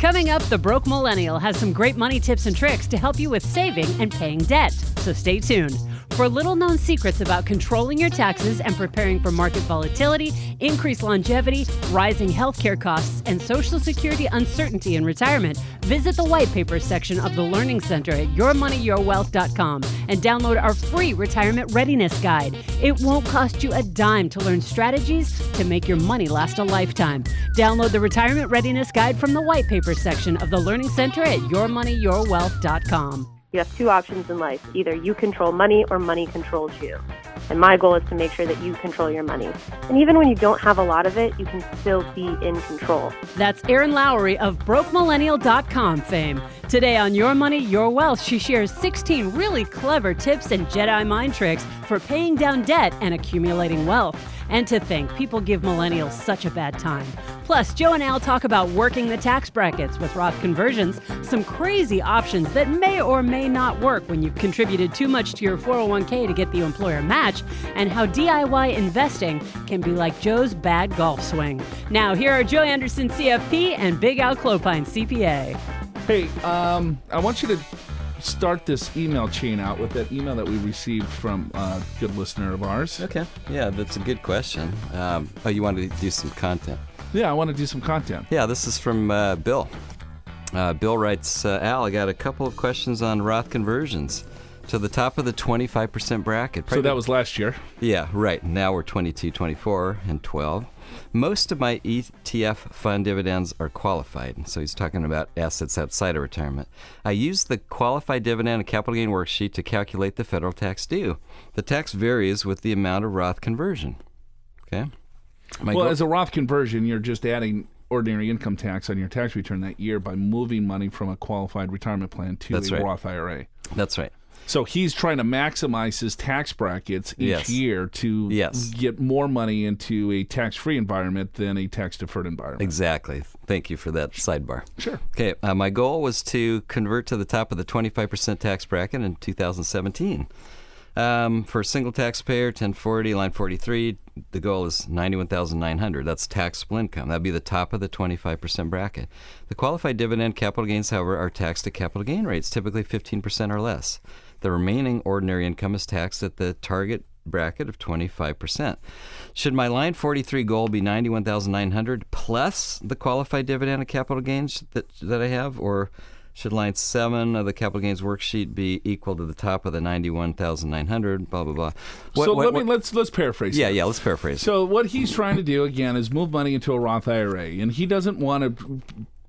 Coming up, the Broke Millennial has some great money tips and tricks to help you with saving and paying debt. So stay tuned. For little-known secrets about controlling your taxes and preparing for market volatility, increased longevity, rising healthcare costs, and Social Security uncertainty in retirement, visit the white paper section of the Learning Center at yourmoneyyourwealth.com and download our free retirement readiness guide. It won't cost you a dime to learn strategies to make your money last a lifetime. Download the retirement readiness guide from the white paper section of the Learning Center at yourmoneyyourwealth.com. You have two options in life. Either you control money or money controls you. And my goal is to make sure that you control your money. And even when you don't have a lot of it, you can still be in control. That's Erin Lowry of BrokeMillennial.com fame. Today on Your Money, Your Wealth, she shares 16 really clever tips and Jedi mind tricks for paying down debt and accumulating wealth. And to think, people give millennials such a bad time. Plus, Joe and Al talk about working the tax brackets with Roth conversions, some crazy options that may or may not work when you've contributed too much to your 401k to get the employer match, and how DIY investing can be like Joe's bad golf swing. Now, here are Joe Anderson, CFP, and Big Al Clopine, CPA. Hey, I want you to start this email chain out with that email that we received from a good listener of ours. Okay. Yeah, that's a good question. You want to do some content? Yeah, I want to do some content. Yeah, this is from Bill. Bill writes, Al, I got a couple of questions on Roth conversions to the top of the 25% bracket. So that was last year. Yeah, right. Now we're 22, 24, and 12. Most of my ETF fund dividends are qualified. So he's talking about assets outside of retirement. I use the qualified dividend and capital gain worksheet to calculate the federal tax due. The tax varies with the amount of Roth conversion. Okay. As a Roth conversion, you're just adding ordinary income tax on your tax return that year by moving money from a qualified retirement plan to Roth IRA. That's right. So he's trying to maximize his tax brackets each year to get more money into a tax-free environment than a tax-deferred environment. Exactly. Thank you for that sidebar. Sure. Okay. My goal was to convert to the top of the 25% tax bracket in 2017. For a single taxpayer, 1040, line 43, the goal is $91,900. That's taxable income. That'd be the top of the 25% bracket. The qualified dividend capital gains, however, are taxed at capital gain rates, typically 15% or less. The remaining ordinary income is taxed at the target bracket of 25%. Should my line 43 goal be $91,900 plus the qualified dividend and capital gains that I have, or should line 7 of the capital gains worksheet be equal to the top of the $91,900? Blah blah blah. Let's paraphrase. Yeah, let's paraphrase. So what he's trying to do again is move money into a Roth IRA, and he doesn't want to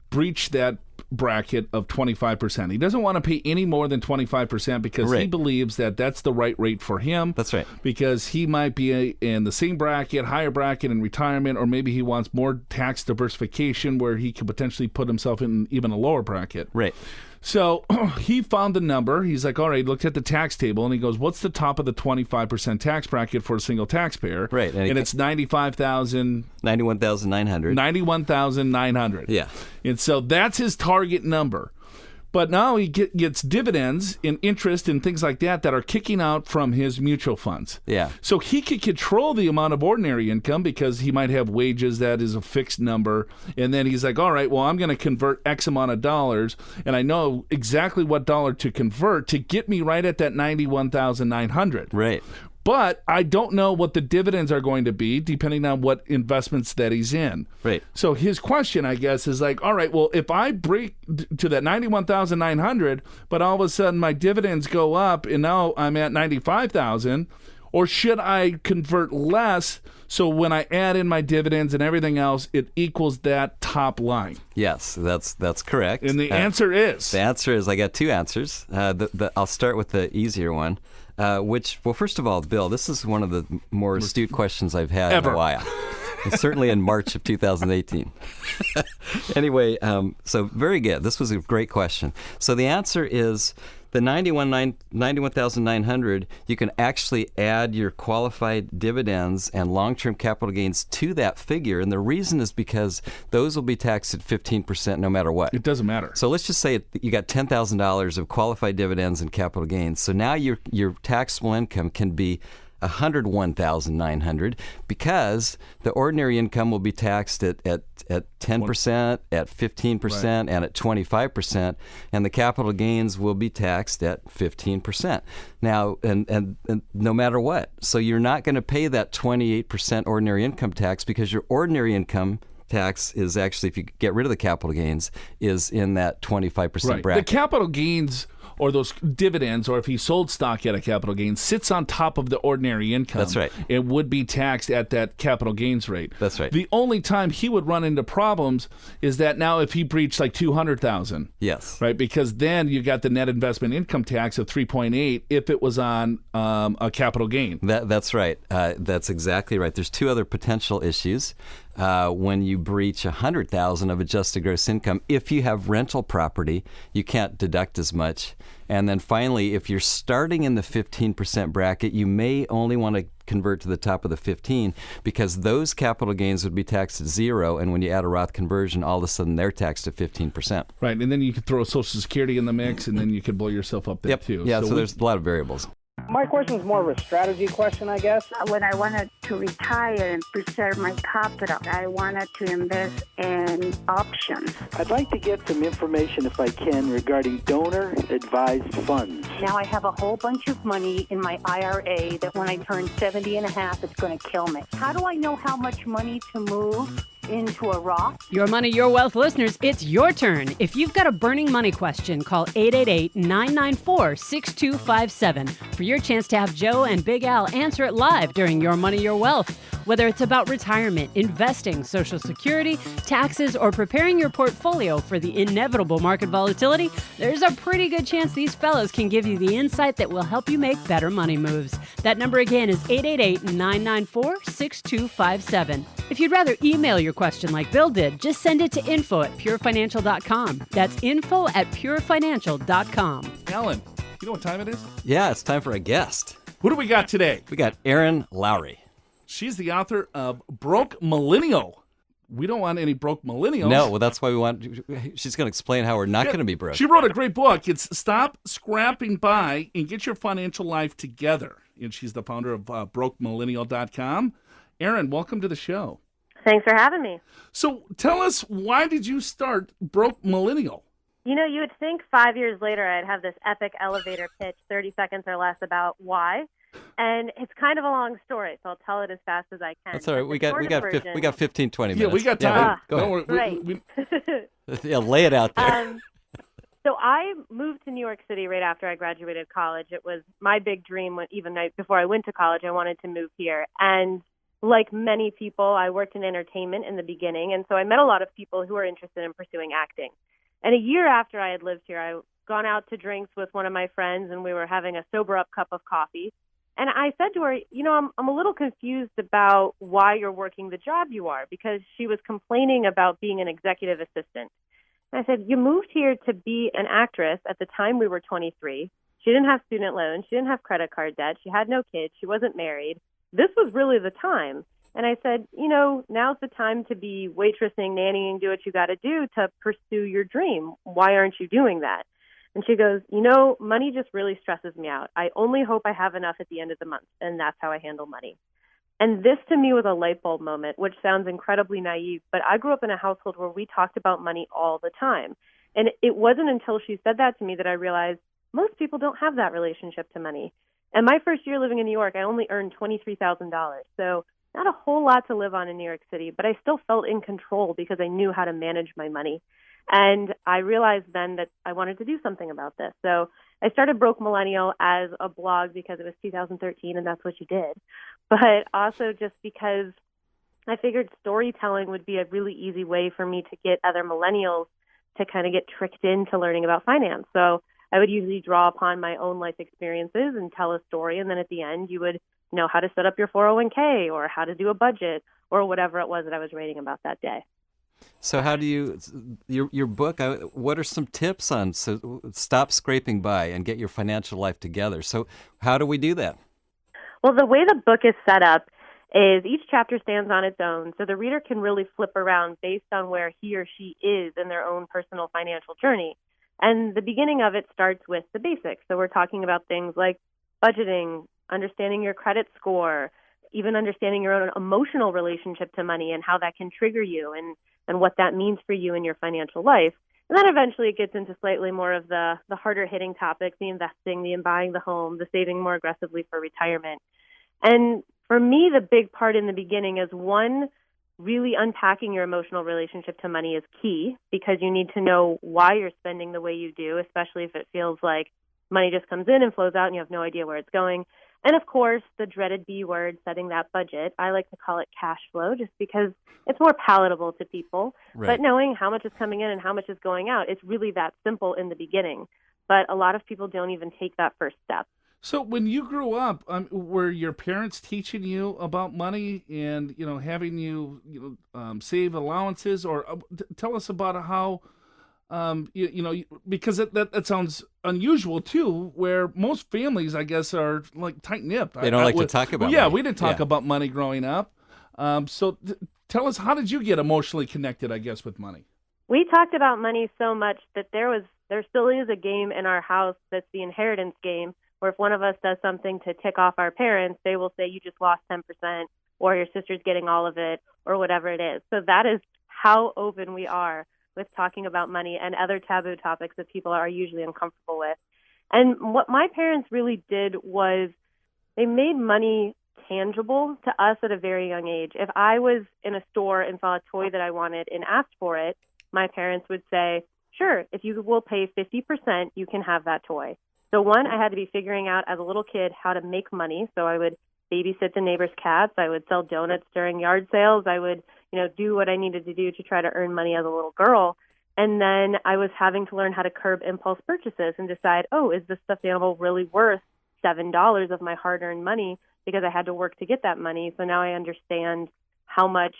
breach that bracket of 25%. He doesn't want to pay any more than 25% because he believes that that's the right rate for him. That's right. Because he might be in the same bracket, higher bracket in retirement, or maybe he wants more tax diversification where he could potentially put himself in even a lower bracket. Right. So he found the number. He's like, all right, looked at the tax table, and he goes, what's the top of the 25% tax bracket for a single taxpayer? Right. And it's $91,900. $91,900. Yeah. And so that's his target number. But now he gets dividends and interest and things like that are kicking out from his mutual funds. Yeah. So he could control the amount of ordinary income because he might have wages that is a fixed number. And then he's like, all right, well, I'm going to convert X amount of dollars, and I know exactly what dollar to convert to get me right at that $91,900. Right. But I don't know what the dividends are going to be depending on what investments that he's in. Right. So his question, I guess, is like, all right, well, if I break to that $91,900, but all of a sudden my dividends go up and now I'm at $95,000, or should I convert less so when I add in my dividends and everything else, it equals that top line? Yes, that's correct. And the answer is? The answer is, I got two answers. I'll start with the easier one. First of all, Bill, this is one of the more astute questions I've had in a while. Certainly in March of 2018. Anyway, so very good. This was a great question. So the answer is the $91,900, you can actually add your qualified dividends and long-term capital gains to that figure. And the reason is because those will be taxed at 15% no matter what. It doesn't matter. So let's just say you got $10,000 of qualified dividends and capital gains. So now your taxable income can be $101,900 because the ordinary income will be taxed at 10%, at 15%, and at 25%, and the capital gains will be taxed at 15%. Now, and no matter what. So you're not going to pay that 28% ordinary income tax because your ordinary income tax is actually, if you get rid of the capital gains, is in that 25% bracket. The capital gains or those dividends, or if he sold stock at a capital gain, sits on top of the ordinary income. That's right. It would be taxed at that capital gains rate. That's right. The only time he would run into problems is that now if he breached like $200,000. Yes. Right, because then you got the net investment income tax of 3.8 if it was on a capital gain. That's right. That's exactly right. There's two other potential issues. When you breach $100,000 of adjusted gross income, if you have rental property, you can't deduct as much. And then finally, if you're starting in the 15% bracket, you may only want to convert to the top of the 15 because those capital gains would be taxed at 0, and when you add a Roth conversion, all of a sudden they're taxed at 15%. Right, and then you could throw Social Security in the mix, and then you could blow yourself up there too. Yeah, so there's a lot of variables. My question is more of a strategy question, I guess. When I wanted to retire and preserve my capital, I wanted to invest in options. I'd like to get some information, if I can, regarding donor-advised funds. Now I have a whole bunch of money in my IRA that when I turn 70 and a half, it's going to kill me. How do I know how much money to move into a Roth? Your Money, Your Wealth listeners, it's your turn. If you've got a burning money question, call 888-994-6257 for your chance to have Joe and Big Al answer it live during Your Money, Your Wealth. Whether it's about retirement, investing, Social Security, taxes, or preparing your portfolio for the inevitable market volatility, there's a pretty good chance these fellows can give you the insight that will help you make better money moves. That number again is 888-994-6257. If you'd rather email your question like Bill did, just send it to info@purefinancial.com. That's info@purefinancial.com. Alan, you know what time it is? Yeah, it's time for a guest. Who do we got today? We got Erin Lowry. She's the author of Broke Millennial. We don't want any broke millennials. No, well, that's why we want. She's going to explain how we're not going to be broke. She wrote a great book. It's Stop Scrapping By and Get Your Financial Life Together. And she's the founder of BrokeMillennial.com. Erin, welcome to the show. Thanks for having me. So tell us, why did you start Broke Millennial? You know, you would think 5 years later I'd have this epic elevator pitch, 30 seconds or less, about why. And it's kind of a long story, so I'll tell it as fast as I can. That's all right. We got 15, 20 minutes. Yeah, we got time. Go ahead. Right. Yeah, lay it out there. So I moved to New York City right after I graduated college. It was my big dream, before I went to college, I wanted to move here. And like many people, I worked in entertainment in the beginning, and so I met a lot of people who were interested in pursuing acting. And a year after I had lived here, I gone out to drinks with one of my friends, and we were having a sober-up cup of coffee. And I said to her, I'm a little confused about why you're working the job you are, because she was complaining about being an executive assistant. And I said, you moved here to be an actress. At the time we were 23. She didn't have student loans. She didn't have credit card debt. She had no kids. She wasn't married. This was really the time. And I said, now's the time to be waitressing, nannying, do what you got to do to pursue your dream. Why aren't you doing that? And she goes, money just really stresses me out. I only hope I have enough at the end of the month, and that's how I handle money. And this to me was a light bulb moment, which sounds incredibly naive, but I grew up in a household where we talked about money all the time. And it wasn't until she said that to me that I realized most people don't have that relationship to money. And my first year living in New York, I only earned $23,000. So not a whole lot to live on in New York City, but I still felt in control because I knew how to manage my money. And I realized then that I wanted to do something about this. So I started Broke Millennial as a blog because it was 2013 and that's what you did. But also just because I figured storytelling would be a really easy way for me to get other millennials to kind of get tricked into learning about finance. So I would usually draw upon my own life experiences and tell a story. And then at the end, you would know how to set up your 401k or how to do a budget or whatever it was that I was writing about that day. So how do your book, what are some tips on stop scraping by and get your financial life together? So how do we do that? Well, the way the book is set up is each chapter stands on its own, so the reader can really flip around based on where he or she is in their own personal financial journey. And the beginning of it starts with the basics. So we're talking about things like budgeting, understanding your credit score, even understanding your own emotional relationship to money and how that can trigger you and what that means for you in your financial life. And then eventually it gets into slightly more of the harder hitting topics, the investing, the buying the home, the saving more aggressively for retirement. And for me, the big part in the beginning is, one, really unpacking your emotional relationship to money is key, because you need to know why you're spending the way you do, especially if it feels like money just comes in and flows out and you have no idea where it's going. And of course, the dreaded B word, setting that budget. I like to call it cash flow just because it's more palatable to people. Right. But knowing how much is coming in and how much is going out, it's really that simple in the beginning. But a lot of people don't even take that first step. So when you grew up, were your parents teaching you about money and, having you, save allowances? Or tell us about how, because that sounds unusual too, where most families, I guess, are like tight-knit. They don't like to talk about money. Yeah, we didn't talk about money growing up. So tell us, how did you get emotionally connected, I guess, with money? We talked about money so much that there still is a game in our house that's the inheritance game, where if one of us does something to tick off our parents, they will say, you just lost 10%, or your sister's getting all of it, or whatever it is. So that is how open we are with talking about money and other taboo topics that people are usually uncomfortable with. And what my parents really did was they made money tangible to us at a very young age. If I was in a store and saw a toy that I wanted and asked for it, my parents would say, sure, if you will pay 50%, you can have that toy. So one, I had to be figuring out as a little kid how to make money. So I would babysit the neighbor's cats. I would sell donuts during yard sales. I would, do what I needed to do to try to earn money as a little girl. And then I was having to learn how to curb impulse purchases and decide, is this stuffed animal really worth $7 of my hard-earned money, because I had to work to get that money. So now I understand how much,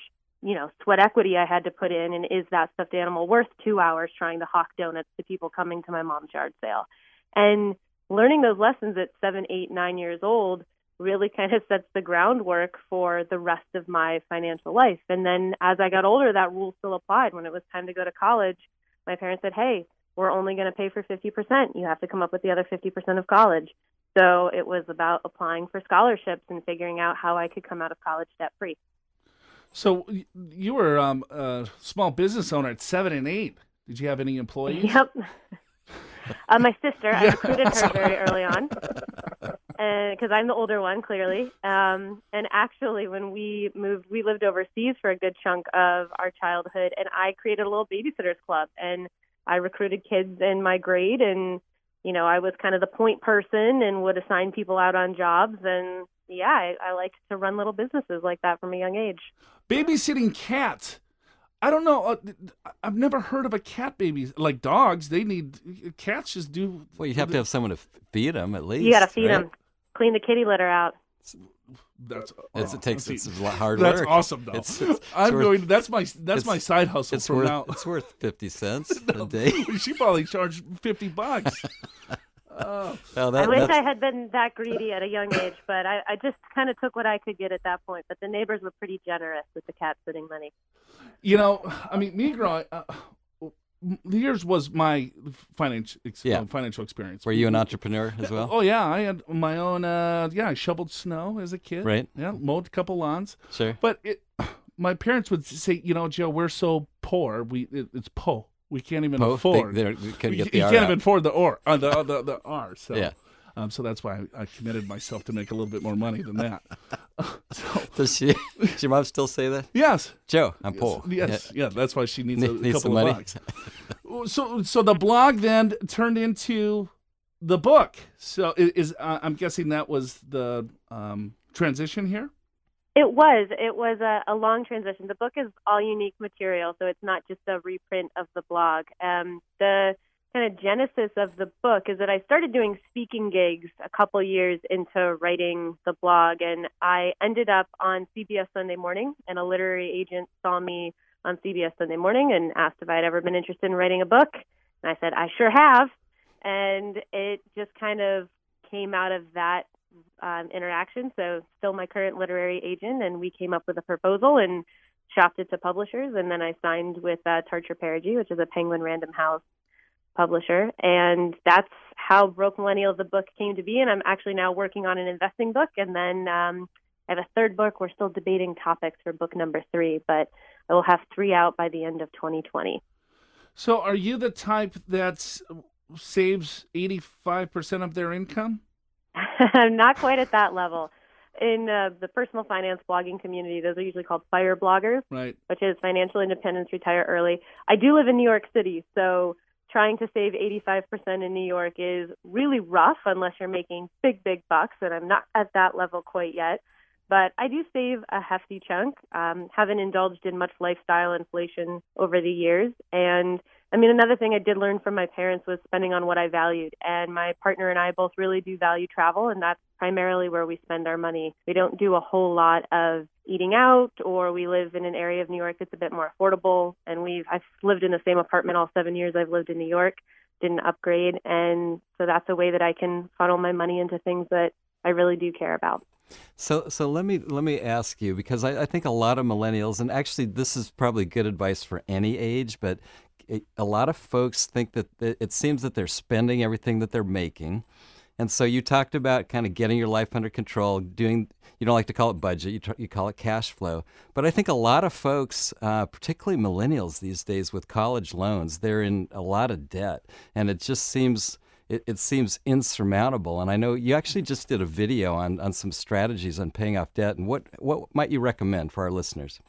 sweat equity I had to put in, and is that stuffed animal worth 2 hours trying to hawk donuts to people coming to my mom's yard sale? And learning those lessons at 7, 8, 9 years old really kind of sets the groundwork for the rest of my financial life. And then as I got older, that rule still applied. When it was time to go to college, my parents said, hey, we're only going to pay for 50%. You have to come up with the other 50% of college. So it was about applying for scholarships and figuring out how I could come out of college debt-free. So you were a small business owner at 7 and 8. Did you have any employees? Yep. My sister, I recruited her very early on, because I'm the older one, clearly. And actually, when we moved, we lived overseas for a good chunk of our childhood, and I created a little babysitters club, and I recruited kids in my grade, and, I was kind of the point person and would assign people out on jobs. And, yeah, I liked to run little businesses like that from a young age. Babysitting cats. I don't know. I've never heard of a cat baby. Like dogs, cats just do. Well, you have to have someone to feed them at least. You got to feed right? them. Clean the kitty litter out. It takes a lot hard That's work. awesome, though. That's my side hustle from now. It's worth 50 cents a day. She probably charged $50. I wish I had been that greedy at a young age, but I just kind of took what I could get at that point. But the neighbors were pretty generous with the cat sitting money. Me growing yours was my financial experience. Were you an entrepreneur as well? Oh, yeah. I had my own, I shoveled snow as a kid. Right. Yeah, mowed a couple lawns. Sure. But my parents would say, Joe, we're so poor. It's po. We can't even afford. You can't even afford the R. So. Yeah. So that's why I committed myself to make a little bit more money than that. Does your mom still say that? Yes. Joe, I'm poor. Yes. Yeah. That's why she needs a couple some of money. bucks. So the blog then turned into the book. So I'm guessing that was the transition here? It was a long transition. The book is all unique material, so it's not just a reprint of the blog. The kind of genesis of the book is that I started doing speaking gigs a couple years into writing the blog, and I ended up on CBS Sunday Morning, and a literary agent saw me on CBS Sunday Morning and asked if I had ever been interested in writing a book, and I said, I sure have, and it just kind of came out of that interaction. So still my current literary agent, and we came up with a proposal and shopped it to publishers, and then I signed with Tarcher Perigee, which is a Penguin Random House publisher, and that's how Broke Millennial, the book, came to be. And I'm actually now working on an investing book, and then I have a third book. We're still debating topics for book number 3, but I will have 3 out by the end of 2020. So are you the type that saves 85% of their income? I'm not quite at that level. In the personal finance blogging community, those are usually called FIRE bloggers, Right. which is Financial Independence, Retire Early. I do live in New York City, so trying to save 85% in New York is really rough unless you're making big, big bucks, and I'm not at that level quite yet. But I do save a hefty chunk. Haven't indulged in much lifestyle inflation over the years. And I mean, another thing I did learn from my parents was spending on what I valued. And my partner and I both really do value travel, and that's primarily where we spend our money. We don't do a whole lot of eating out, or we live in an area of New York that's a bit more affordable. And I've lived in the same apartment all 7 years I've lived in New York, didn't upgrade. And so that's a way that I can funnel my money into things that I really do care about. So let me ask you, because I think a lot of millennials, and actually this is probably good advice for any age, but a lot of folks think that it seems that they're spending everything that they're making. And so you talked about kind of getting your life under control, you don't like to call it budget, you call it cash flow. But I think a lot of folks, particularly millennials these days with college loans, they're in a lot of debt. And it just seems... It seems insurmountable. And I know you actually just did a video on some strategies on paying off debt. And what might you recommend for our listeners?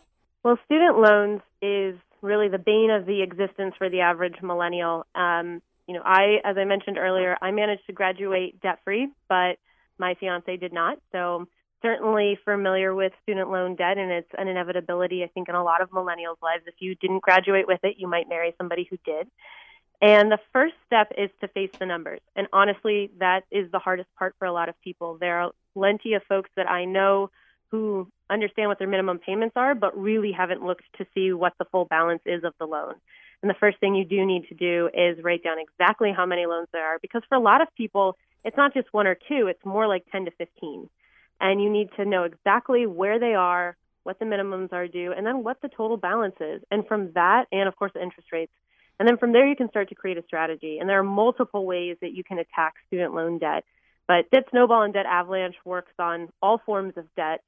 Well, student loans is really the bane of the existence for the average millennial. As I mentioned earlier, I managed to graduate debt-free, but my fiance did not. So certainly familiar with student loan debt, and it's an inevitability, I think, in a lot of millennials' lives. If you didn't graduate with it, you might marry somebody who did. And the first step is to face the numbers. And honestly, that is the hardest part for a lot of people. There are plenty of folks that I know who understand what their minimum payments are, but really haven't looked to see what the full balance is of the loan. And the first thing you do need to do is write down exactly how many loans there are, because for a lot of people, it's not just 1 or 2, it's more like 10 to 15. And you need to know exactly where they are, what the minimums are due, and then what the total balance is. And from that, and of course the interest rates, and then from there, you can start to create a strategy. And there are multiple ways that you can attack student loan debt. But Debt Snowball and Debt Avalanche works on all forms of debt.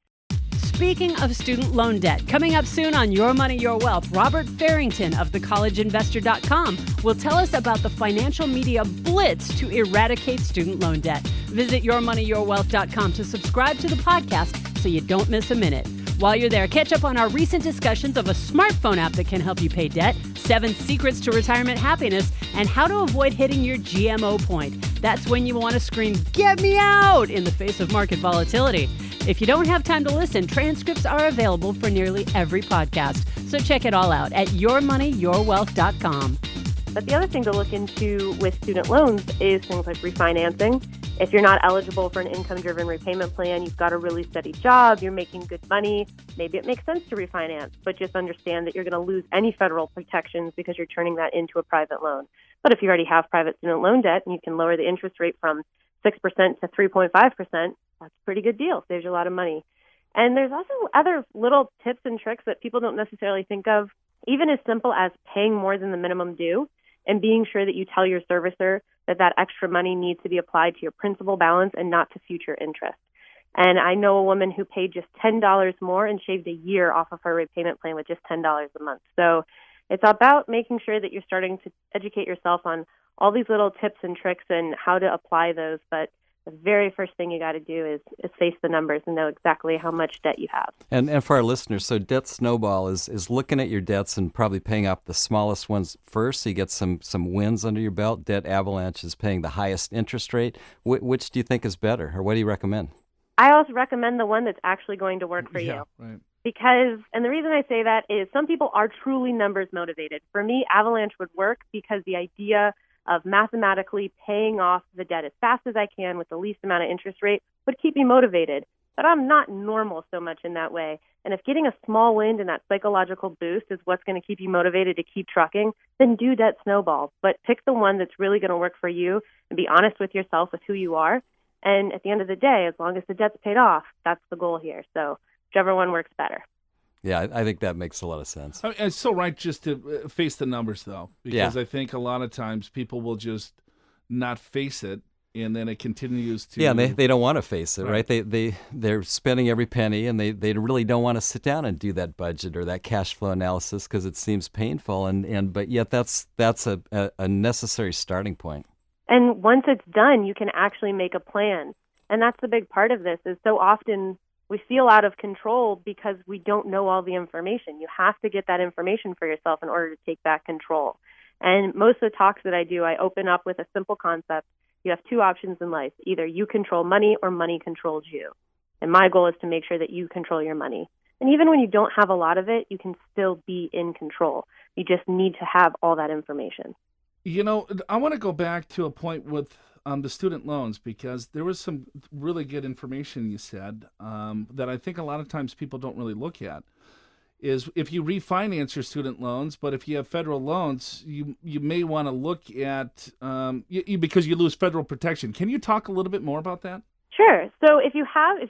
Speaking of student loan debt, coming up soon on Your Money, Your Wealth, Robert Farrington of thecollegeinvestor.com will tell us about the financial media blitz to eradicate student loan debt. Visit yourmoneyyourwealth.com to subscribe to the podcast so you don't miss a minute. While you're there, catch up on our recent discussions of a smartphone app that can help you pay debt, 7 secrets to retirement happiness, and how to avoid hitting your GMO point. That's when you want to scream, "Get me out!" in the face of market volatility. If you don't have time to listen, transcripts are available for nearly every podcast. So check it all out at yourmoneyyourwealth.com. But the other thing to look into with student loans is things like refinancing. If you're not eligible for an income-driven repayment plan, you've got a really steady job, you're making good money, maybe it makes sense to refinance, but just understand that you're going to lose any federal protections because you're turning that into a private loan. But if you already have private student loan debt and you can lower the interest rate from 6% to 3.5%, that's a pretty good deal. Saves you a lot of money. And there's also other little tips and tricks that people don't necessarily think of, even as simple as paying more than the minimum due and being sure that you tell your servicer that extra money needs to be applied to your principal balance and not to future interest. And I know a woman who paid just $10 more and shaved a year off of her repayment plan with just $10 a month. So it's about making sure that you're starting to educate yourself on all these little tips and tricks and how to apply those. But the very first thing you got to do is face the numbers and know exactly how much debt you have. And for our listeners, so Debt Snowball is looking at your debts and probably paying off the smallest ones first, so you get some wins under your belt. Debt Avalanche is paying the highest interest rate. Which do you think is better, or what do you recommend? I also recommend the one that's actually going to work for you. Right. Because, and the reason I say that is some people are truly numbers motivated. For me, Avalanche would work because the idea of mathematically paying off the debt as fast as I can with the least amount of interest rate would keep me motivated. But I'm not normal so much in that way. And if getting a small win and that psychological boost is what's going to keep you motivated to keep trucking, then do Debt Snowball. But pick the one that's really going to work for you and be honest with yourself with who you are. And at the end of the day, as long as the debt's paid off, that's the goal here. So whichever one works better. Yeah, I think that makes a lot of sense. I mean, it's so right just to face the numbers, though, because I think a lot of times people will just not face it, and then it continues to. Yeah, and they don't want to face it, right? They're spending every penny, and they really don't want to sit down and do that budget or that cash flow analysis because it seems painful, but yet that's a necessary starting point. And once it's done, you can actually make a plan. And that's the big part of this is so often we feel out of control because we don't know all the information. You have to get that information for yourself in order to take back control. And most of the talks that I do, I open up with a simple concept. You have two options in life. Either you control money or money controls you. And my goal is to make sure that you control your money. And even when you don't have a lot of it, you can still be in control. You just need to have all that information. You know, I want to go back to a point with the student loans, because there was some really good information you said that I think a lot of times people don't really look at. Is if you refinance your student loans, but if you have federal loans, you may want to look at because you lose federal protection. Can you talk a little bit more about that? Sure. So if you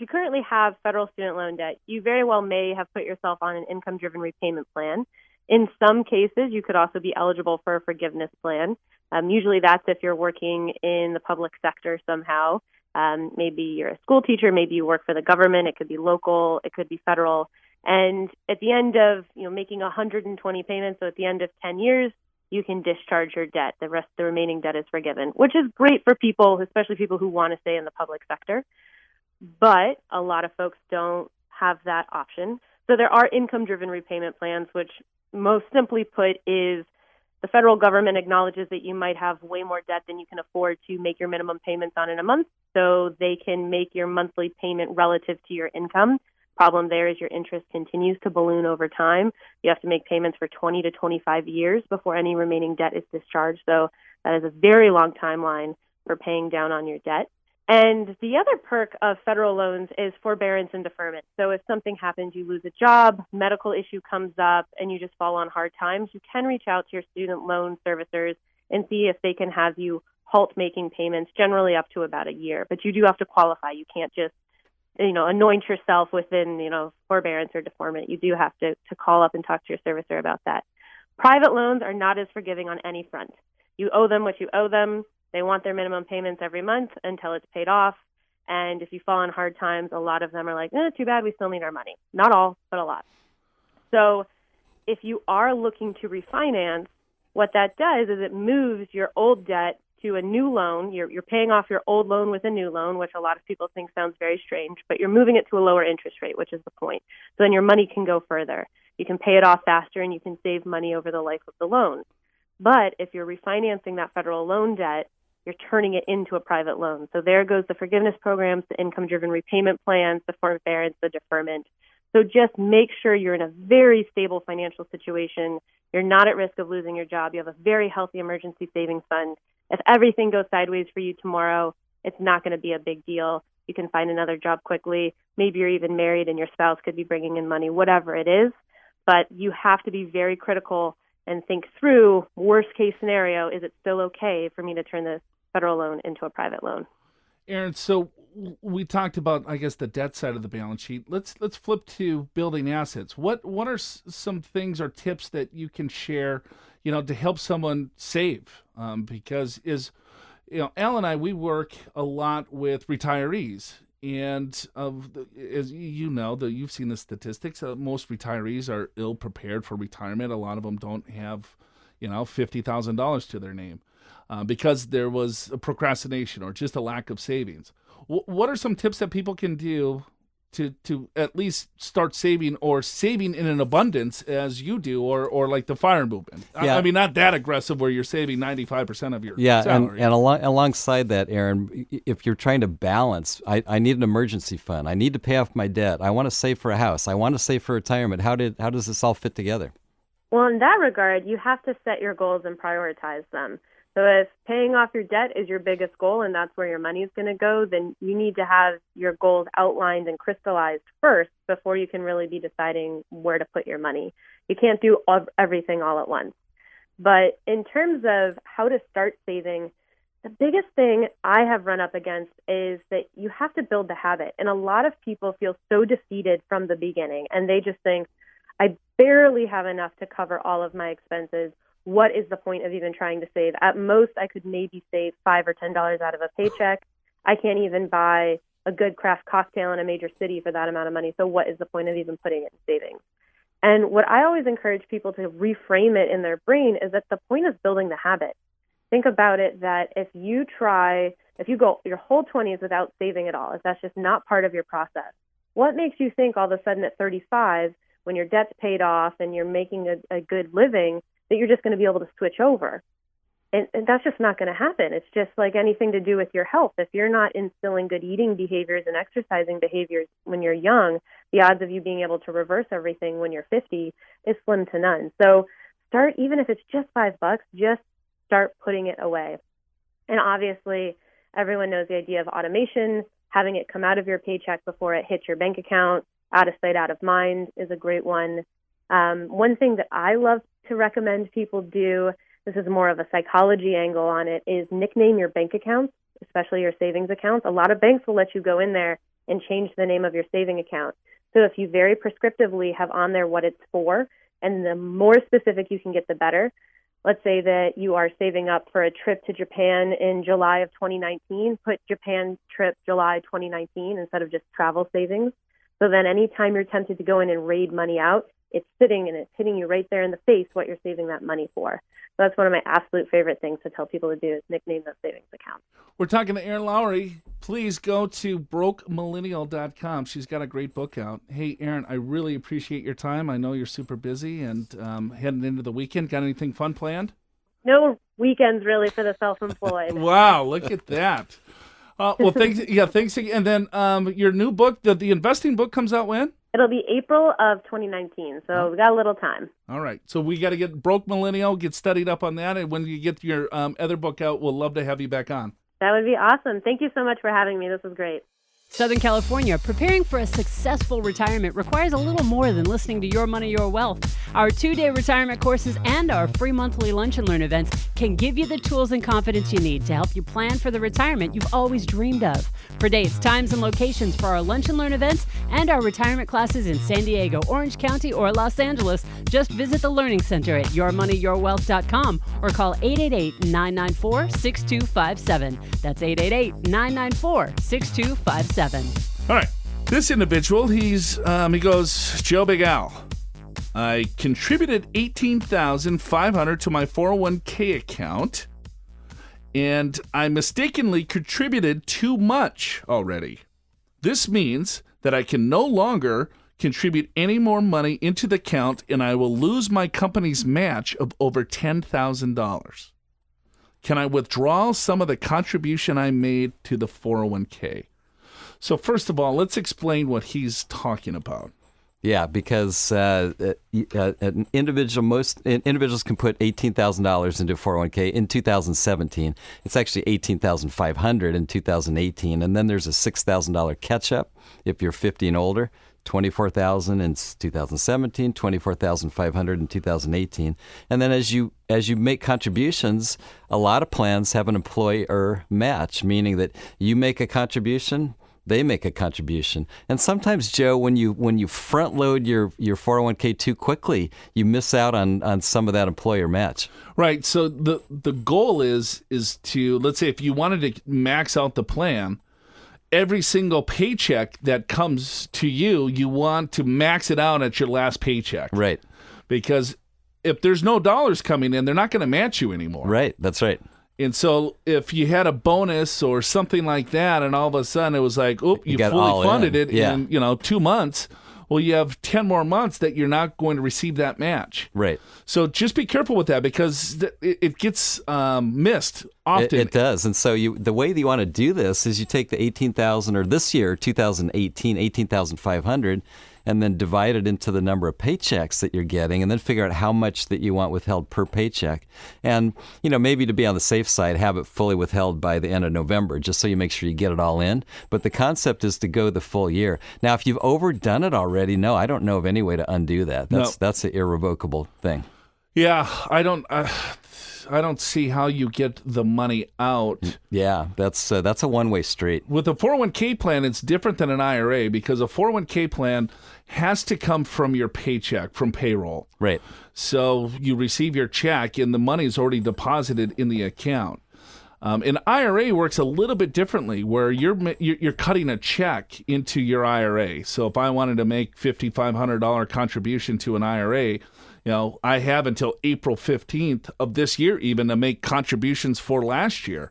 currently have federal student loan debt, you very well may have put yourself on an income-driven repayment plan. In some cases, you could also be eligible for a forgiveness plan. Usually that's if you're working in the public sector somehow. Maybe you're a school teacher, maybe you work for the government, it could be local, it could be federal. And at the end of making 120 payments, so at the end of 10 years, you can discharge your debt. The remaining debt is forgiven, which is great for people, especially people who want to stay in the public sector. But a lot of folks don't have that option. So there are income-driven repayment plans, which most simply put is the federal government acknowledges that you might have way more debt than you can afford to make your minimum payments on in a month, so they can make your monthly payment relative to your income. Problem there is your interest continues to balloon over time. You have to make payments for 20 to 25 years before any remaining debt is discharged, so that is a very long timeline for paying down on your debt. And the other perk of federal loans is forbearance and deferment. So if something happens, you lose a job, medical issue comes up, and you just fall on hard times, you can reach out to your student loan servicers and see if they can have you halt making payments, generally up to about a year. But you do have to qualify. You can't just, anoint yourself within, forbearance or deferment. You do have to call up and talk to your servicer about that. Private loans are not as forgiving on any front. You owe them what you owe them. They want their minimum payments every month until it's paid off. And if you fall on hard times, a lot of them are like, too bad, we still need our money. Not all, but a lot. So if you are looking to refinance, what that does is it moves your old debt to a new loan. You're paying off your old loan with a new loan, which a lot of people think sounds very strange, but you're moving it to a lower interest rate, which is the point. So then your money can go further. You can pay it off faster and you can save money over the life of the loan. But if you're refinancing that federal loan debt, you're turning it into a private loan. So there goes the forgiveness programs, the income-driven repayment plans, the forbearance, the deferment. So just make sure you're in a very stable financial situation. You're not at risk of losing your job. You have a very healthy emergency savings fund. If everything goes sideways for you tomorrow, it's not going to be a big deal. You can find another job quickly. Maybe you're even married and your spouse could be bringing in money, whatever it is. But you have to be very critical and think through, worst case scenario, is it still okay for me to turn this federal loan into a private loan? Erin, so we talked about, I guess, the debt side of the balance sheet. Let's flip to building assets. What are some things or tips that you can share, to help someone save? Because Al and I, we work a lot with retirees, and as you've seen the statistics. Most retirees are ill prepared for retirement. A lot of them don't have, $50,000 to their name. Because there was a procrastination or just a lack of savings. What are some tips that people can do to at least start saving, or saving in an abundance as you do, or like the FIRE movement? Yeah. I mean, not that aggressive where you're saving 95% of your salary. And alongside that, Erin, if you're trying to balance, I need an emergency fund. I need to pay off my debt. I want to save for a house. I want to save for retirement. How does this all fit together? Well, in that regard, you have to set your goals and prioritize them. So if paying off your debt is your biggest goal and that's where your money is going to go, then you need to have your goals outlined and crystallized first before you can really be deciding where to put your money. You can't do everything all at once. But in terms of how to start saving, the biggest thing I have run up against is that you have to build the habit. And a lot of people feel so defeated from the beginning, and they just think, I barely have enough to cover all of my expenses. What is the point of even trying to save? At most, I could maybe save $5 or $10 out of a paycheck. I can't even buy a good craft cocktail in a major city for that amount of money. So what is the point of even putting it in savings? And what I always encourage people to reframe it in their brain is that the point is building the habit. Think about it that if you go your whole 20s without saving at all, if that's just not part of your process, what makes you think all of a sudden at 35, when your debt's paid off and you're making a good living, that you're just going to be able to switch over? And that's just not going to happen. It's just like anything to do with your health. If you're not instilling good eating behaviors and exercising behaviors when you're young, the odds of you being able to reverse everything when you're 50 is slim to none. So start, even if it's just $5, just start putting it away. And obviously, everyone knows the idea of automation. Having it come out of your paycheck before it hits your bank account, out of sight, out of mind, is a great one. One thing that I love to recommend people do, this is more of a psychology angle on it, is nickname your bank accounts, especially your savings accounts. A lot of banks will let you go in there and change the name of your saving account. So if you very prescriptively have on there what it's for, and the more specific you can get, the better. Let's say that you are saving up for a trip to Japan in July of 2019, put Japan trip July 2019 instead of just travel savings. So then anytime you're tempted to go in and raid money out, it's sitting and it's hitting you right there in the face what you're saving that money for. So that's one of my absolute favorite things to tell people to do is nickname those savings accounts. We're talking to Erin Lowry. Please go to brokemillennial.com. She's got a great book out. Hey, Erin, I really appreciate your time. I know you're super busy and heading into the weekend. Got anything fun planned? No weekends really for the self-employed. Wow, look at that. Well, thanks. Yeah, thanks again. And then your new book, the investing book, comes out when? It'll be April of 2019, so we got a little time. All right. So we got to get Broke Millennial, get studied up on that. And when you get your other book out, we'll love to have you back on. That would be awesome. Thank you so much for having me. This was great. Southern California, preparing for a successful retirement requires a little more than listening to Your Money, Your Wealth. Our 2-day retirement courses and our free monthly Lunch and Learn events can give you the tools and confidence you need to help you plan for the retirement you've always dreamed of. For dates, times, and locations for our Lunch and Learn events and our retirement classes in San Diego, Orange County, or Los Angeles, just visit the Learning Center at yourmoneyyourwealth.com or call 888-994-6257. That's 888-994-6257. All right. This individual, he goes, Joe Big Al, I contributed $18,500 to my 401k account, and I mistakenly contributed too much already. This means that I can no longer contribute any more money into the account, and I will lose my company's match of over $10,000. Can I withdraw some of the contribution I made to the 401k? So first of all, let's explain what he's talking about. Yeah, because individuals can put $18,000 into 401k in 2017. It's actually $18,500 in 2018, and then there's a $6,000 catch-up if you're 50 and older. $24,000 in 2017, $24,500 in 2018, and then as you make contributions, a lot of plans have an employer match, meaning that you make a contribution, they make a contribution. And sometimes, Joe, when you front load your 401k too quickly, you miss out on some of that employer match. Right. So the goal is to, let's say if you wanted to max out the plan, every single paycheck that comes to you, you want to max it out at your last paycheck. Right. Because if there's no dollars coming in, they're not going to match you anymore. Right. That's right. And so if you had a bonus or something like that, and all of a sudden it was like, oop, you fully funded it in 2 months, well, you have 10 more months that you're not going to receive that match. Right. So just be careful with that because it gets missed often. It does. And so the way that you want to do this is you take the $18,000, or this year, 2018, $18,500, and then divide it into the number of paychecks that you're getting, and then figure out how much that you want withheld per paycheck. And, maybe to be on the safe side, have it fully withheld by the end of November, just so you make sure you get it all in. But the concept is to go the full year. Now, if you've overdone it already, no, I don't know of any way to undo that. That's an irrevocable thing. Yeah, I don't. I don't see how you get the money out. Yeah, that's a one-way street. With a 401k plan, it's different than an IRA because a 401k plan has to come from your paycheck, from payroll. Right. So you receive your check and the money is already deposited in the account. An IRA works a little bit differently, where you're cutting a check into your IRA. So if I wanted to make $5,500 contribution to an IRA, I have until April 15th of this year even to make contributions for last year.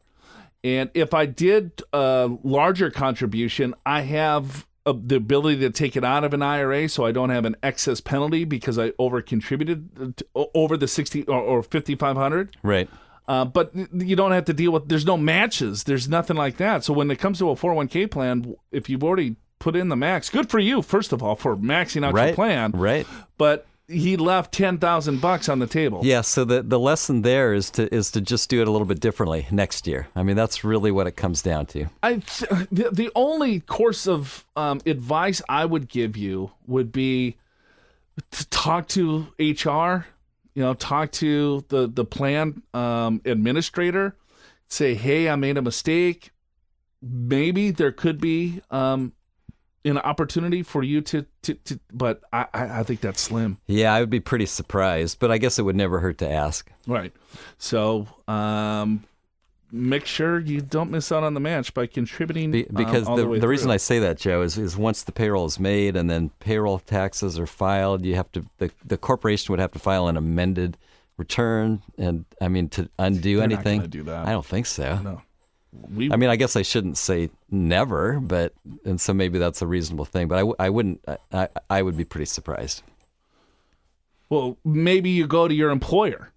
And if I did a larger contribution, I have the ability to take it out of an IRA, so I don't have an excess penalty because I over contributed over the 60 or 5,500. Right. But you don't have to deal with, there's no matches. There's nothing like that. So when it comes to a 401k plan, if you've already put in the max, good for you, first of all, for maxing out your plan. Right. But he left $10,000 on the table. Yeah, so the lesson there is to just do it a little bit differently next year. I mean, that's really what it comes down to. The only course of advice I would give you would be to talk to HR. Talk to the plan administrator, say, hey, I made a mistake. Maybe there could be an opportunity for you to but I think that's slim. Yeah, I would be pretty surprised, but I guess it would never hurt to ask. Right. So make sure you don't miss out on the match by contributing. Because all the reason I say that, Joe, is once the payroll is made and then payroll taxes are filed, you have to the corporation would have to file an amended return, and I mean to undo anything. They're not going to do that. I don't think so. No. I guess I shouldn't say never, and so maybe that's a reasonable thing. But I wouldn't. I would be pretty surprised. Well, maybe you go to your employer,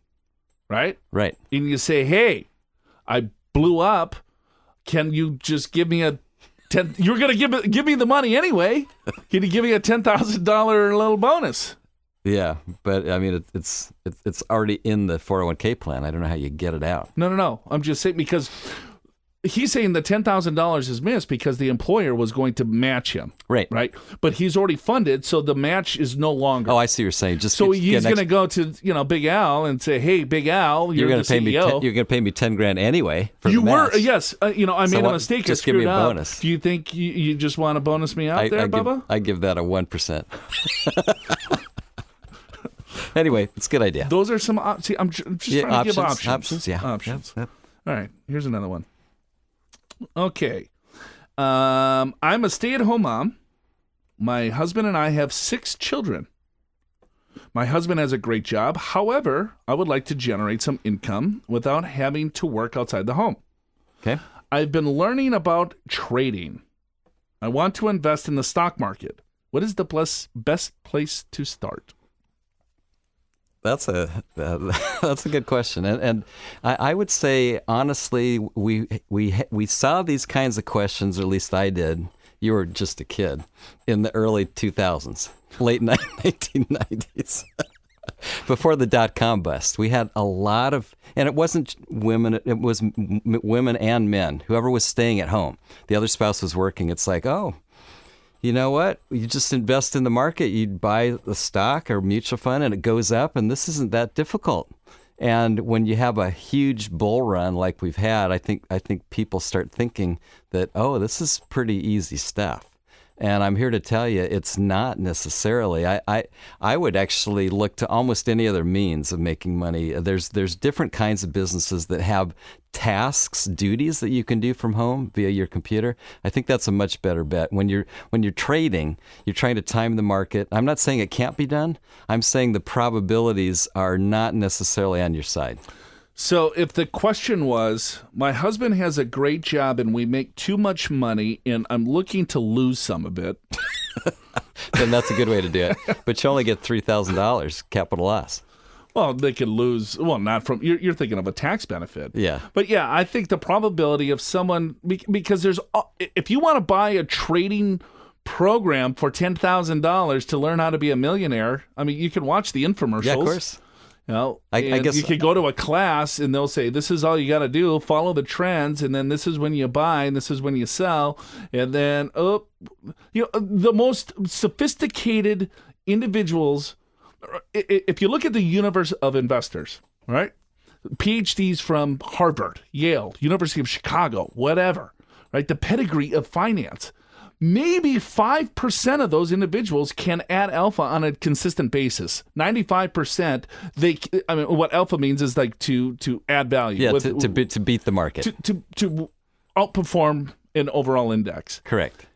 right? Right. And you say, hey, I blew up. Can you just give me a $10,000? You're going to give me the money anyway. Can you give me a $10,000 little bonus? Yeah, but I mean, it's already in the 401k plan. I don't know how you get it out. No. I'm just saying, because he's saying the $10,000 is missed because the employer was going to match him. Right. But he's already funded, so the match is no longer. Oh, I see what you're saying. He's going to go to Big Al and say, "Hey, Big Al, you're going the CEO. You're going to pay me $10,000 anyway for you the match." Yes. I made a mistake. Just give me a bonus. Do you think you just want to bonus me out there, Bubba? I give that a 1%. Anyway, it's a good idea. Those are some. I'm just trying to give options. Options. All right. Here's another one. Okay. I'm a stay-at-home mom. My husband and I have 6 children. My husband has a great job. However, I would like to generate some income without having to work outside the home. Okay. I've been learning about trading. I want to invest in the stock market. What is the best place to start? That's a good question, and I would say honestly, we saw these kinds of questions, or at least I did. You were just a kid in the early 2000s, late 1990s, before the dot-com bust. We had a lot of, and it wasn't women; it was women and men. Whoever was staying at home, the other spouse was working. It's like, oh, you know what? You just invest in the market. You buy the stock or mutual fund and it goes up, and this isn't that difficult. And when you have a huge bull run like we've had, I think people start thinking that, oh, this is pretty easy stuff. And I'm here to tell you, it's not necessarily. I would actually look to almost any other means of making money. There's different kinds of businesses that have tasks, duties that you can do from home via your computer. I think that's a much better bet. When you're trading, you're trying to time the market. I'm not saying it can't be done. I'm saying the probabilities are not necessarily on your side. So if the question was, my husband has a great job and we make too much money and I'm looking to lose some of it. Then that's a good way to do it. But you only get $3,000 capital loss. Well, they could lose, not from, you're thinking of a tax benefit. Yeah. But yeah, I think the probability of someone, because if you want to buy a trading program for $10,000 to learn how to be a millionaire, I mean, you can watch the infomercials. Yeah, of course. I guess you could go to a class and they'll say, this is all you got to do, follow the trends, and then this is when you buy and this is when you sell. And then, the most sophisticated individuals, if you look at the universe of investors, right? PhDs from Harvard, Yale, University of Chicago, whatever, right? The pedigree of finance. Maybe 5% of those individuals can add alpha on a consistent basis. 95%, what alpha means is like to add value. Yeah, to beat the market. To outperform an overall index. Correct.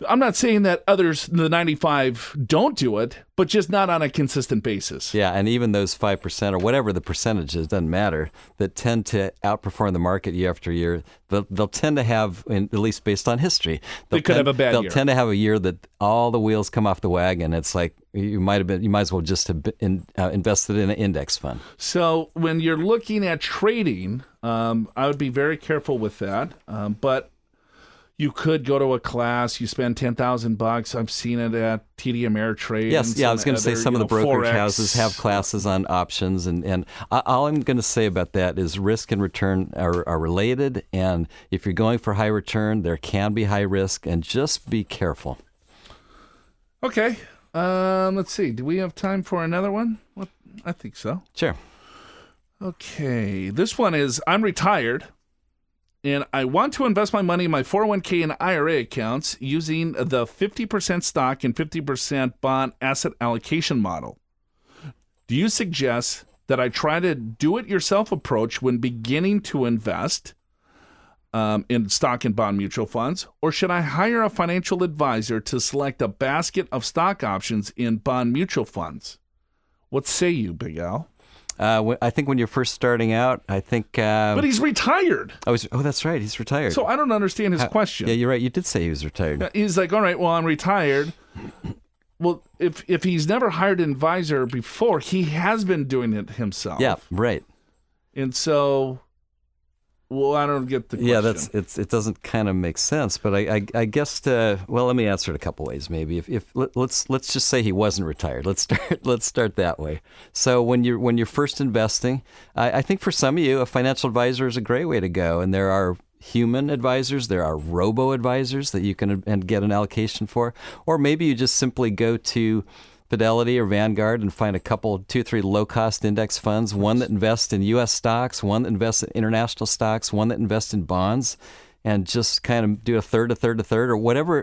I'm not saying that others, the 95, don't do it, but just not on a consistent basis. Yeah, and even those 5% or whatever the percentage is, doesn't matter, that tend to outperform the market year after year, they'll tend to have, at least based on history, they could have a bad year. They'll tend to have a year that all the wheels come off the wagon. It's like you might as well just have invested in an index fund. So when you're looking at trading, I would be very careful with that, but you could go to a class. You spend $10,000. I've seen it at TD Ameritrade. Yes, I was going to say some of the brokerage houses have classes on options, and all I'm going to say about that is risk and return are related. And if you're going for high return, there can be high risk, and just be careful. Okay, let's see. Do we have time for another one? I think so. Sure. Okay, this one is: I'm retired, and I want to invest my money in my 401k and IRA accounts using the 50% stock and 50% bond asset allocation model. Do you suggest that I try to do-it-yourself approach when beginning to invest in stock and bond mutual funds, or should I hire a financial advisor to select a basket of stock options in bond mutual funds? What say you, Big Al? I think when you're first starting out, I think... but he's retired. Oh, that's right. He's retired. So I don't understand his question. Yeah, you're right. You did say he was retired. He's like, all right, well, I'm retired. Well, if he's never hired an advisor before, he has been doing it himself. Yeah, right. And so... Well, I don't get the question. Yeah, it doesn't kind of make sense, but I guess let me answer it a couple ways. Maybe let's just say he wasn't retired. Let's start that way. So when you're first investing, I think for some of you, a financial advisor is a great way to go, and there are human advisors, there are robo advisors that you can get an allocation for, or maybe you just simply go to Fidelity or Vanguard and find a couple, 2 or 3 low-cost index funds, one that invests in U.S. stocks, one that invests in international stocks, one that invests in bonds, and just kind of do a third, or whatever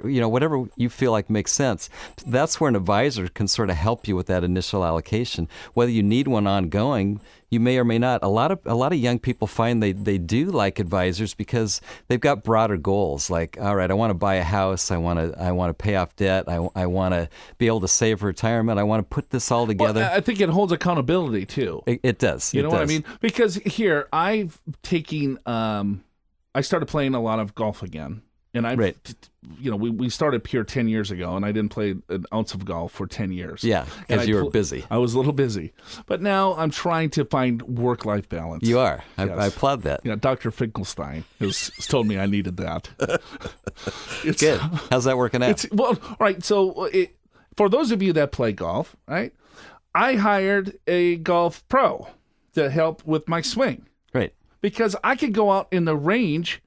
you feel like makes sense. That's where an advisor can sort of help you with that initial allocation. Whether you need one ongoing, you may or may not. A lot of young people find they do like advisors because they've got broader goals. Like, all right, I want to buy a house. I want to pay off debt. I want to be able to save for retirement. I want to put this all together. Well, I think it holds accountability too. It does. You know what I mean? Because here I've taken. I started playing a lot of golf again, and we started Pure 10 years ago, and I didn't play an ounce of golf for 10 years. Yeah, because you were busy. I was a little busy, but now I'm trying to find work-life balance. You are. Yes. I applaud that. Dr. Finkelstein has told me I needed that. It's good. How's that working out? Right. So for those of you that play golf, right, I hired a golf pro to help with my swing. Right. Because I could go out in the range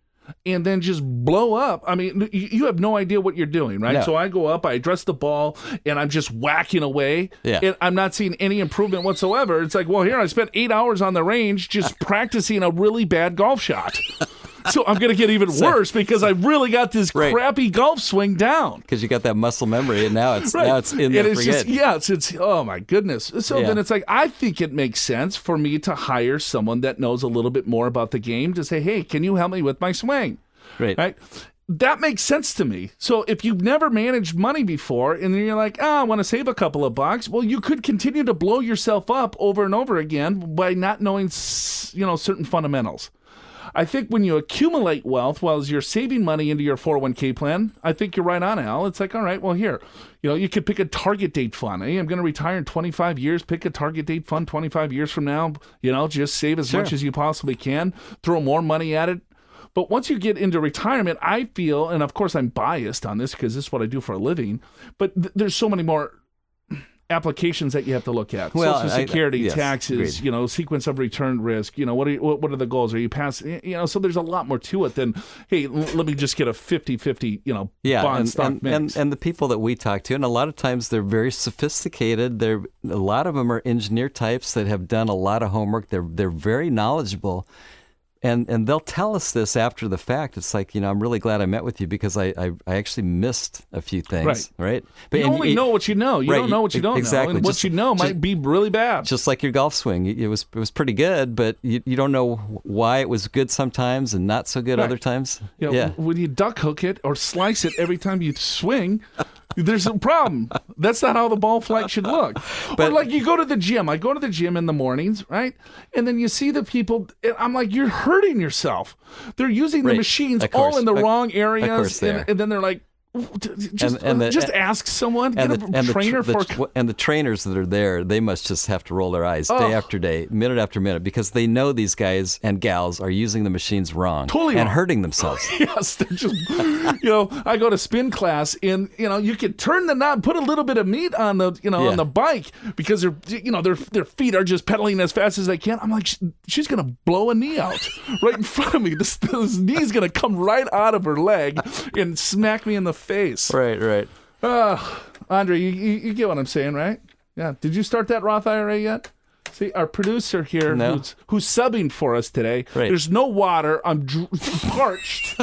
and then just blow up. I mean, you have no idea what you're doing, right? No. So I go up, I address the ball, and I'm just whacking away. Yeah. And I'm not seeing any improvement whatsoever. It's like, well, here I spent 8 hours on the range just practicing a really bad golf shot. So I'm going to get even worse because I really got this crappy golf swing down. Because you got that muscle memory, and now it's in And there it's for just, good. it's oh my goodness. So then it's like, I think it makes sense for me to hire someone that knows a little bit more about the game to say, hey, can you help me with my swing? Right? That makes sense to me. So if you've never managed money before and then you're like, I want to save a couple of bucks, well, you could continue to blow yourself up over and over again by not knowing, certain fundamentals. I think when you accumulate wealth while you're saving money into your 401k plan, I think you're right on, Al. It's like, all right, well, here, you could pick a target date fund. Hey, I'm going to retire in 25 years. Pick a target date fund 25 years from now. Just save as much as you possibly can. Throw more money at it. But once you get into retirement, I feel, and of course I'm biased on this because this is what I do for a living, but there's so many more applications that you have to look at. Well, Social Security, yes, taxes, agreed. Sequence of return risk. What are the goals? Are you passing? So there's a lot more to it than, hey, let me just get a 50-50, bond stock mix. And the people that we talk to, and a lot of times they're very sophisticated. A lot of them are engineer types that have done a lot of homework. They're very knowledgeable. And they'll tell us this after the fact. It's like, I'm really glad I met with you because I actually missed a few things, right? But you only know what you know. You don't know what you don't exactly. know. And what you know might be really bad. Just like your golf swing. It was pretty good, but you don't know why it was good sometimes and not so good other times. When you duck hook it or slice it every time you swing, there's a problem. That's not how the ball flight should look. But like you go to the gym. I go to the gym in the mornings, right? And then you see the people, and I'm like, you're hurting yourself. They're using the machines all in the wrong areas. And then they're like, just ask someone, get a trainer and the trainers that are there, they must just have to roll their eyes day after day, minute after minute, because they know these guys and gals are using the machines wrong, and hurting themselves. Yes, they're just, I go to spin class, and you can turn the knob, put a little bit of meat on the, on the bike, because their feet are just pedaling as fast as they can. I'm like, she's gonna blow a knee out right in front of me. This knee's gonna come right out of her leg and smack me in the face. Right. Andre, you get what I'm saying, right? Yeah. Did you start that Roth IRA yet? See, our producer here, who's subbing for us today, there's no water. I'm parched.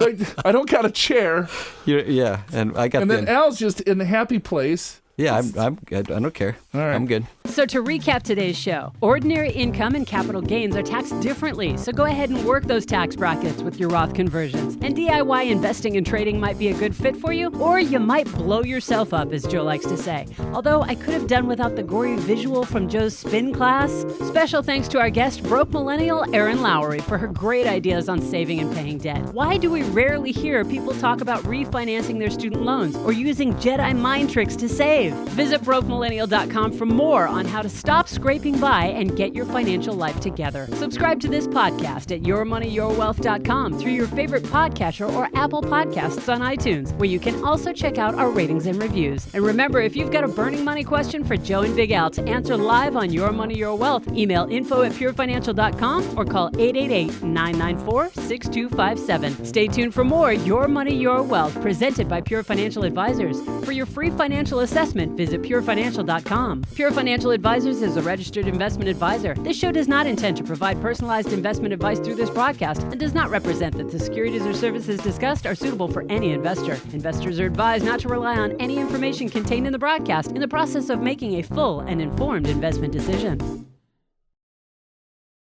Right? I don't got a chair. And I got. And then Al's just in a happy place. Yeah, I'm good. I don't care. All right. I'm good. So to recap today's show, ordinary income and capital gains are taxed differently. So go ahead and work those tax brackets with your Roth conversions. And DIY investing and trading might be a good fit for you, or you might blow yourself up, as Joe likes to say. Although I could have done without the gory visual from Joe's spin class. Special thanks to our guest, broke millennial Erin Lowry, for her great ideas on saving and paying debt. Why do we rarely hear people talk about refinancing their student loans or using Jedi mind tricks to save? Visit brokemillennial.com for more on how to stop scraping by and get your financial life together. Subscribe to this podcast at yourmoneyyourwealth.com through your favorite podcatcher or Apple Podcasts on iTunes, where you can also check out our ratings and reviews. And remember, if you've got a burning money question for Joe and Big Al to answer live on Your Money, Your Wealth, email info@purefinancial.com or call 888-994-6257. Stay tuned for more Your Money, Your Wealth, presented by Pure Financial Advisors. For your free financial assessment, visit purefinancial.com. Pure Financial Advisors is a registered investment advisor. This show does not intend to provide personalized investment advice through this broadcast and does not represent that the securities or services discussed are suitable for any investor. Investors are advised not to rely on any information contained in the broadcast in the process of making a full and informed investment decision.